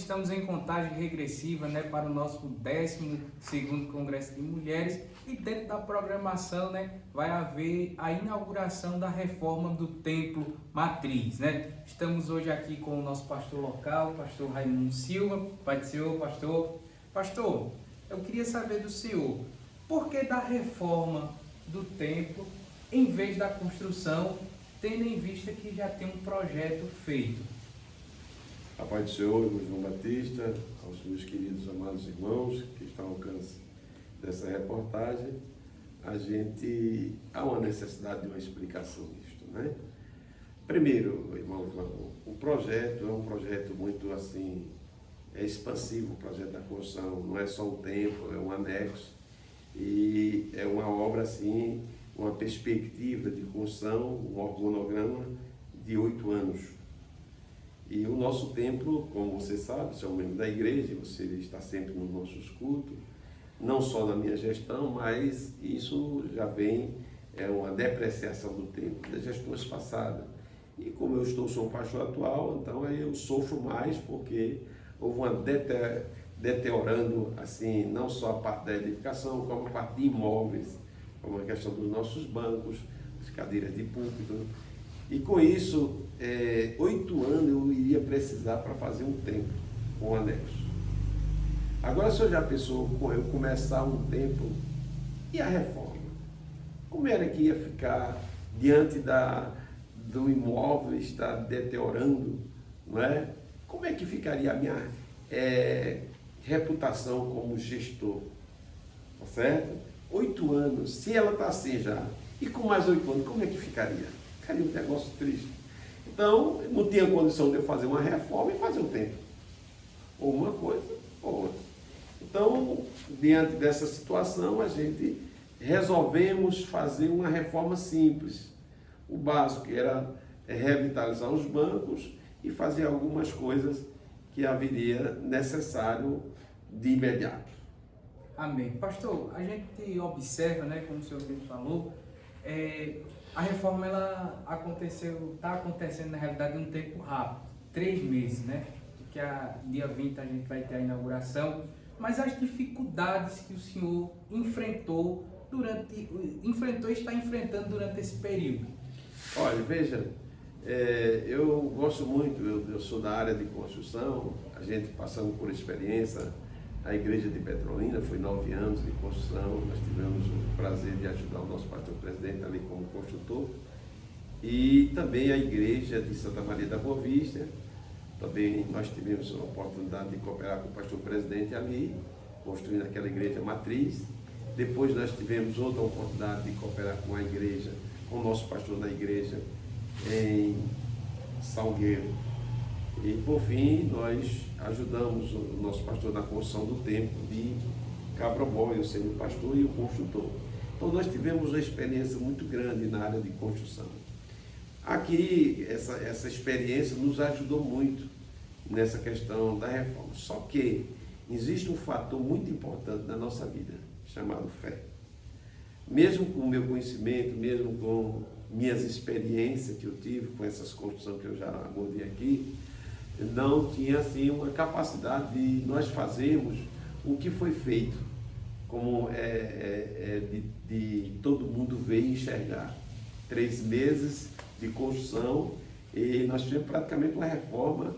estamos em contagem regressiva, né, para o nosso 12º Congresso de Mulheres, e dentro da programação, né, vai haver a inauguração da reforma do Templo Matriz, né? Estamos hoje aqui com o nosso pastor local, pastor Raimundo Silva. Pai do Senhor, pastor. Pastor, eu queria saber do senhor, por que da reforma do templo em vez da construção, tendo em vista que já tem um projeto feito? A paz do Senhor, irmão João Batista, aos meus queridos amados irmãos que estão ao alcance dessa reportagem, há uma necessidade de uma explicação disto, né? Primeiro, irmão João, o projeto é um projeto muito assim, expansivo, o projeto da construção, não é só um templo, é um anexo, e é uma obra assim, uma perspectiva de construção, um organograma de 8 anos. E o nosso templo, como você sabe, você é um membro da igreja, você está sempre nos nossos cultos, não só na minha gestão, mas isso já vem, é uma depreciação do templo das gestões passadas. E como eu sou um pastor atual, então aí eu sofro mais porque houve uma deteriorando, assim, não só a parte da edificação, como a parte de imóveis, como a questão dos nossos bancos, as cadeiras de púlpito. E com isso, 8 anos eu iria precisar para fazer um templo, um anexo. Agora, se eu já pensou eu começar um templo, e a reforma? Como era que ia ficar diante do imóvel estar deteriorando, não é? Como é que ficaria a minha reputação como gestor? Tá certo? 8 anos, se ela está assim já, e com mais 8 anos, como é que ficaria? Ficaria um negócio triste. Então, não tinha condição de eu fazer uma reforma e fazer um templo. Ou uma coisa, ou outra. Então, diante dessa situação, a gente resolvemos fazer uma reforma simples. O básico era revitalizar os bancos e fazer algumas coisas que haveria necessário de imediato. Amém. Pastor, a gente observa, né, como o senhor bem falou, a reforma está acontecendo na realidade em um tempo rápido, 3 meses, né? Porque dia 20 a gente vai ter a inauguração, mas as dificuldades que o senhor enfrentou e está enfrentando durante esse período. Olha, veja, eu gosto muito, eu sou da área de construção, a gente passando por experiência, a igreja de Petrolina foi 9 anos de construção, nós tivemos o prazer de ajudar o nosso pastor presidente ali como construtor, e também a igreja de Santa Maria da Boa Vista, também nós tivemos a oportunidade de cooperar com o pastor presidente ali, construindo aquela igreja matriz. Depois nós tivemos outra oportunidade de cooperar com a igreja, com o nosso pastor da igreja em Salgueiro. E por fim, nós ajudamos o nosso pastor na construção do templo de Cabrobó, eu sendo o pastor e o construtor. Então nós tivemos uma experiência muito grande na área de construção. Aqui, essa experiência nos ajudou muito nessa questão da reforma. Só que existe um fator muito importante na nossa vida, chamado fé. Mesmo com o meu conhecimento, mesmo com minhas experiências que eu tive com essas construções que eu já abordei aqui, não tinha assim uma capacidade de nós fazermos o que foi feito, como de todo mundo ver e enxergar. 3 meses de construção e nós fizemos praticamente uma reforma,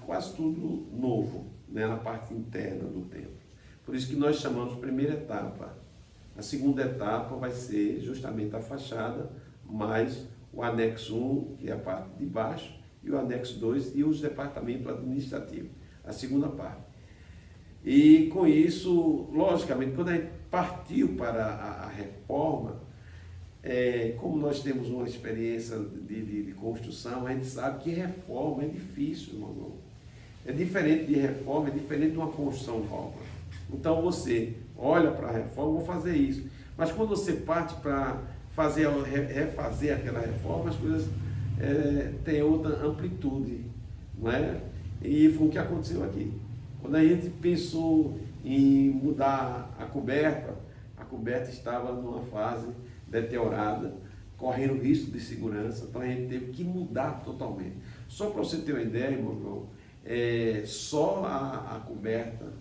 quase tudo novo, né, na parte interna do templo. Por isso que nós chamamos primeira etapa. A segunda etapa vai ser justamente a fachada, mais o anexo 1, que é a parte de baixo, e o anexo 2 e os departamentos administrativos, a segunda parte. E com isso, logicamente, quando a gente partiu para a reforma, como nós temos uma experiência de construção, a gente sabe que reforma é difícil, irmão. É diferente de reforma, é diferente de uma construção nova. Então você olha para a reforma, vou fazer isso. Mas quando você parte para refazer aquela reforma, as coisas têm outra amplitude, não é? E foi o que aconteceu aqui. Quando a gente pensou em mudar a coberta estava numa fase deteriorada, correndo risco de segurança, então a gente teve que mudar totalmente. Só para você ter uma ideia, irmão João, só a coberta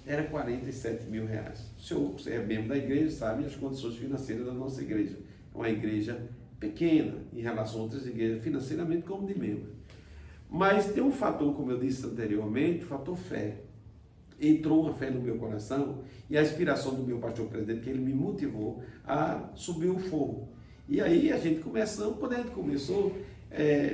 era 47 mil reais. O senhor, você é membro da igreja, sabe as condições financeiras da nossa igreja. É uma igreja pequena em relação a outras igrejas, financeiramente como de membro. Mas tem um fator, como eu disse anteriormente, o fator fé. Entrou uma fé no meu coração e a inspiração do meu pastor presidente, que ele me motivou a subir o fogo. E aí a gente começou, quando a gente começou,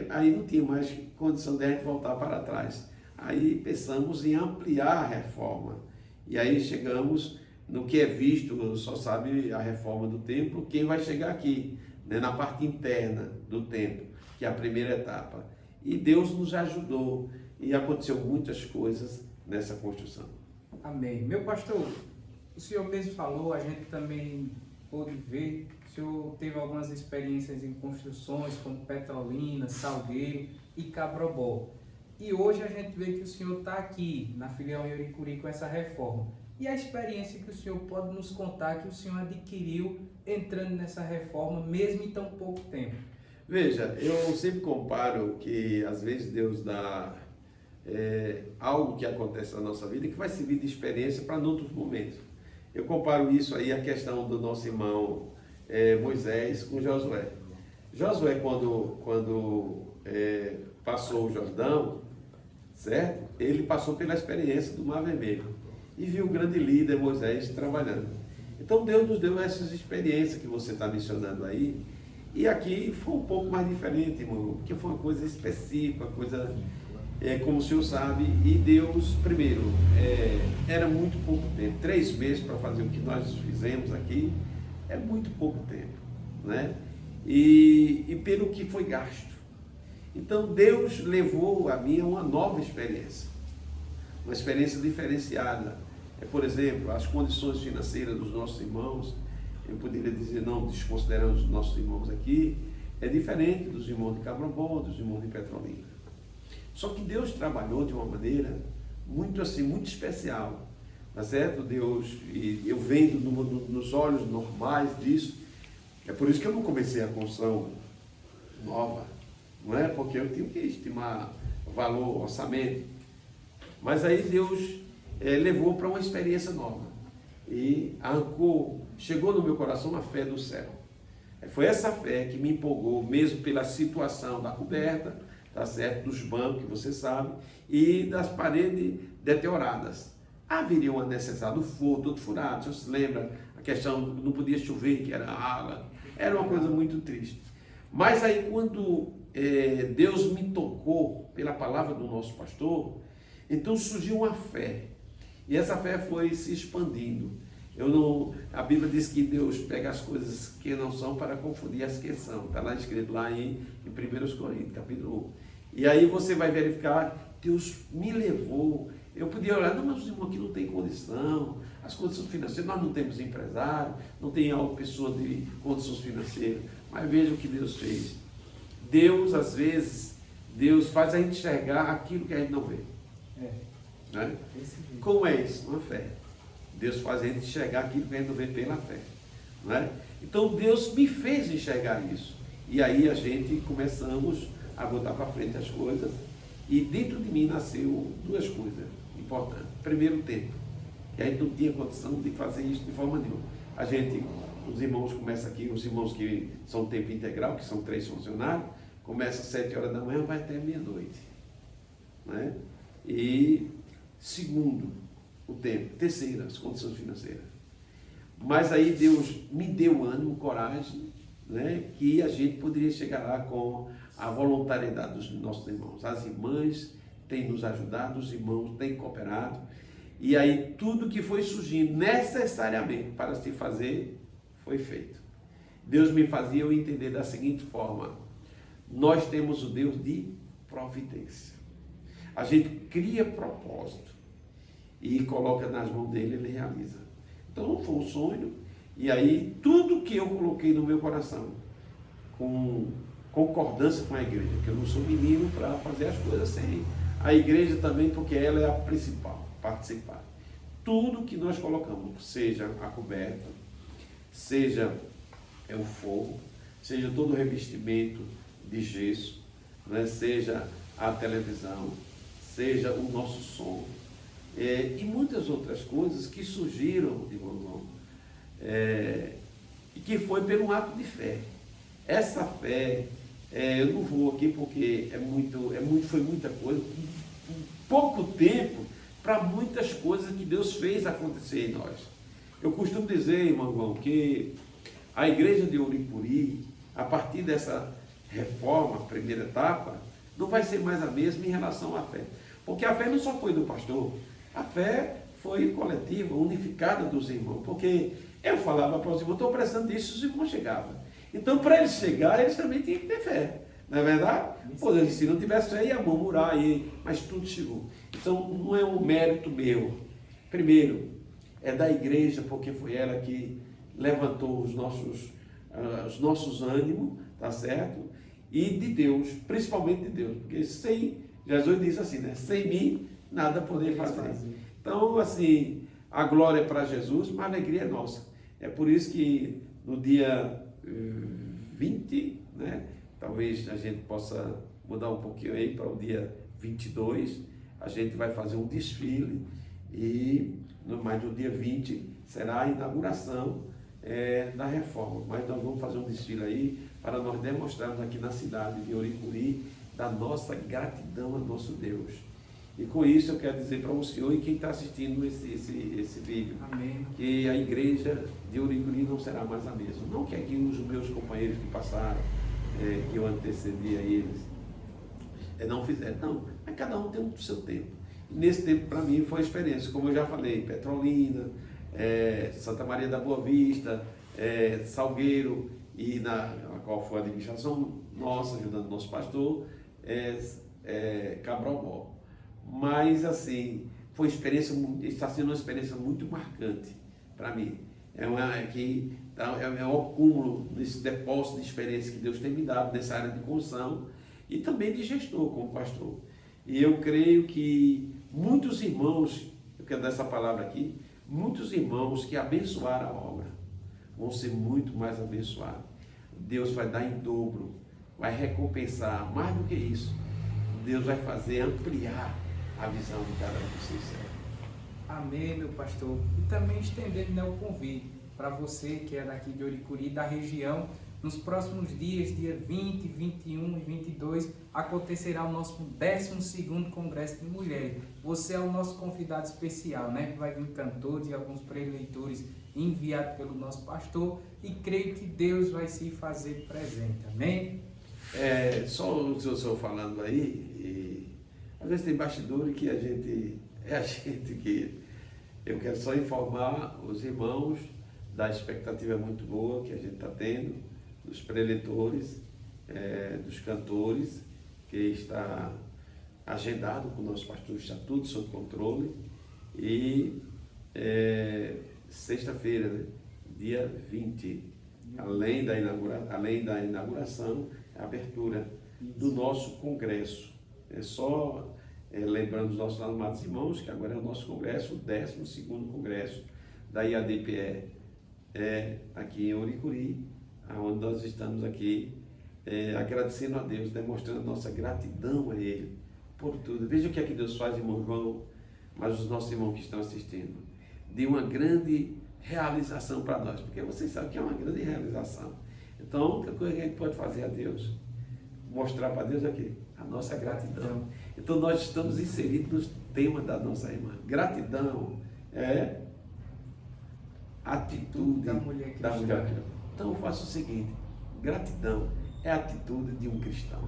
aí não tinha mais condição de a gente voltar para trás. Aí pensamos em ampliar a reforma. E aí chegamos no que é visto, só sabe a reforma do templo, quem vai chegar aqui, né, na parte interna do templo, que é a primeira etapa. E Deus nos ajudou e aconteceu muitas coisas nessa construção. Amém. Meu pastor, o senhor mesmo falou, a gente também pôde ver, o senhor teve algumas experiências em construções como Petrolina, Salgueiro e Cabrobó. E hoje a gente vê que o senhor está aqui na filial em Uricuri com essa reforma. E a experiência que o senhor pode nos contar que o senhor adquiriu entrando nessa reforma, mesmo em tão pouco tempo? Veja, eu sempre comparo que às vezes Deus dá algo que acontece na nossa vida que vai servir de experiência para outros momentos. Eu comparo isso aí à questão do nosso irmão Moisés com Josué. Josué, quando passou o Jordão, certo? Ele passou pela experiência do Mar Vermelho e viu o grande líder Moisés trabalhando. Então Deus nos deu essas experiências que você está mencionando aí, e aqui foi um pouco mais diferente, irmão, porque foi uma coisa específica, coisa como o senhor sabe, e Deus, primeiro, era muito pouco tempo, 3 meses para fazer o que nós fizemos aqui, é muito pouco tempo, né? E pelo que foi gasto. Então Deus levou a mim a uma nova experiência, uma experiência diferenciada. Por exemplo, as condições financeiras dos nossos irmãos, eu poderia dizer, não desconsiderando os nossos irmãos aqui, é diferente dos irmãos de Cabrobó, dos irmãos de Petrolina. Só que Deus trabalhou de uma maneira muito assim, muito especial, tá certo? Deus, e eu vendo nos olhos normais disso, é por isso que eu não comecei a construção nova, não é? Porque eu tinha que estimar valor, orçamento. Mas aí Deus levou para uma experiência nova e chegou no meu coração a fé do céu. Foi essa fé que me empolgou, mesmo pela situação da coberta, tá certo? Dos bancos, que você sabe, e das paredes deterioradas. Haveria uma necessidade do forro todo furado. Você se lembra? A questão, não podia chover, que era água. Era uma coisa muito triste. Mas aí quando Deus me tocou pela palavra do nosso pastor, então surgiu uma fé. E essa fé foi se expandindo. A Bíblia diz que Deus pega as coisas que não são para confundir as que são. Está lá escrito lá em 1 Coríntios, capítulo 1. E aí você vai verificar, Deus me levou. Eu podia olhar, não, mas os irmãos aqui não tem condição, as condições financeiras, nós não temos empresário, não tem pessoa de condições financeiras. Mas veja o que Deus fez. Deus, às vezes, Deus faz a gente enxergar aquilo que a gente não vê. Né? Como é isso? Uma fé. Deus faz a gente enxergar aquilo que a gente não vê pela fé. Né? Então Deus me fez enxergar isso. E aí a gente começamos a botar para frente as coisas. E dentro de mim nasceu 2 coisas importantes. Primeiro, o tempo. Que a gente não tinha condição de fazer isso de forma nenhuma. Os irmãos começam aqui, os irmãos que são tempo integral, que são 3 funcionários, começa às 7 horas da manhã, vai até meia-noite. Né? E segundo, o tempo. Terceiro, as condições financeiras. Mas aí Deus me deu ânimo, coragem, né, que a gente poderia chegar lá com a voluntariedade dos nossos irmãos. As irmãs têm nos ajudado, os irmãos têm cooperado. E aí tudo que foi surgindo necessariamente para se fazer, foi feito. Deus me fazia eu entender da seguinte forma: nós temos o Deus de providência. A gente cria propósito e coloca nas mãos dele, ele realiza. Então foi um sonho, e aí tudo que eu coloquei no meu coração, com concordância com a igreja, que eu não sou menino para fazer as coisas sem a igreja também, porque ela é a principal, participar. Tudo que nós colocamos, seja a coberta, seja o forro, seja todo o revestimento de gesso, né, seja a televisão, seja o nosso som. E muitas outras coisas que surgiram, irmão, e que foi por um ato de fé. Essa fé, eu não vou aqui porque foi muita coisa, pouco tempo para muitas coisas que Deus fez acontecer em nós. Eu costumo dizer, irmão, que a igreja de Uricuri, a partir dessa reforma, primeira etapa, não vai ser mais a mesma em relação à fé. Porque a fé não só foi do pastor, a fé foi coletiva, unificada dos irmãos. Porque eu falava para os irmãos, estou precisando disso, os irmãos chegavam. Então, para eles chegarem, eles também tinham que ter fé. Não é verdade? Pô, se não tivesse fé, ia murmurar, mas tudo chegou. Então, não é um mérito meu. Primeiro, é da igreja, porque foi ela que levantou os nossos ânimos, tá certo? E de Deus, principalmente de Deus. Porque Jesus diz assim, né? Sem mim, nada poder fazer. Então, assim, a glória é para Jesus, mas a alegria é nossa. É por isso que no dia 20, né? Talvez a gente possa mudar um pouquinho aí para o dia 22, a gente vai fazer um desfile mas no dia 20 será a inauguração da reforma. Mas nós vamos fazer um desfile aí para nós demonstrarmos aqui na cidade de Uricuri da nossa gratidão a nosso Deus. E com isso eu quero dizer para o senhor e quem está assistindo esse vídeo, amém, que a igreja de Uricuri não será mais a mesma. Não que aqui os meus companheiros que passaram, que eu antecedi a eles, não fizeram. Não, mas cada um tem o seu tempo. E nesse tempo, para mim, foi uma experiência. Como eu já falei, Petrolina, Santa Maria da Boa Vista, Salgueiro, e na qual foi a administração nossa, ajudando o nosso pastor, Cabral. Mas, assim, foi está sendo uma experiência muito marcante para mim. É um acúmulo desse depósito de experiência que Deus tem me dado nessa área de construção e também de gestor como pastor. E eu creio que muitos irmãos, eu quero dar essa palavra aqui, muitos irmãos que abençoaram a obra vão ser muito mais abençoados. Deus vai dar em dobro, vai recompensar, mais do que isso. Deus vai fazer ampliar a visão de cada um de vocês. Amém, meu pastor. E também estendendo o convite para você que é daqui de Uricuri, da região, nos próximos dias, dia 20, 21 e 22, acontecerá o nosso 12º Congresso de Mulheres. Você é o nosso convidado especial, né? Vai vir cantores e alguns preleitores enviados pelo nosso pastor e creio que Deus vai se fazer presente. Amém? Só o senhor falando aí, às vezes tem bastidores que a gente que eu quero só informar os irmãos da expectativa muito boa que a gente está tendo, dos preletores, dos cantores, que está agendado com o nosso pastor, está tudo sob controle. E sexta-feira, né, dia 20, além da inauguração, a abertura do nosso congresso. Só lembrando os nossos amados irmãos, que agora é o nosso congresso, o 12º Congresso da IADPE, aqui em Uricuri, onde nós estamos aqui agradecendo a Deus, demonstrando nossa gratidão a Ele por tudo. Veja o que é que Deus faz, irmão João, mas os nossos irmãos que estão assistindo, de uma grande realização para nós, porque vocês sabem que é uma grande realização. Então, a única coisa que a gente pode fazer a Deus, mostrar para Deus aqui, a nossa gratidão. Então, nós estamos inseridos no tema da nossa irmã. Gratidão é atitude da mulher cristã. Então, eu faço o seguinte, gratidão é a atitude de um cristão.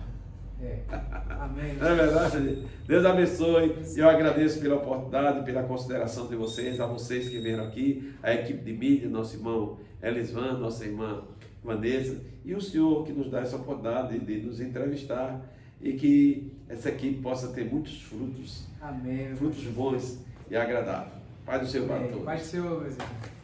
Amém. Não é verdade? Deus abençoe. Eu agradeço pela oportunidade, pela consideração de vocês, a vocês que vieram aqui, a equipe de mídia, nosso irmão Elisvan, nossa irmã Vanessa, e o senhor que nos dá essa oportunidade de nos entrevistar e que essa equipe possa ter muitos frutos. Amém. Frutos bons e agradáveis. Paz do Senhor para todos. Paz do Senhor, meus irmãos.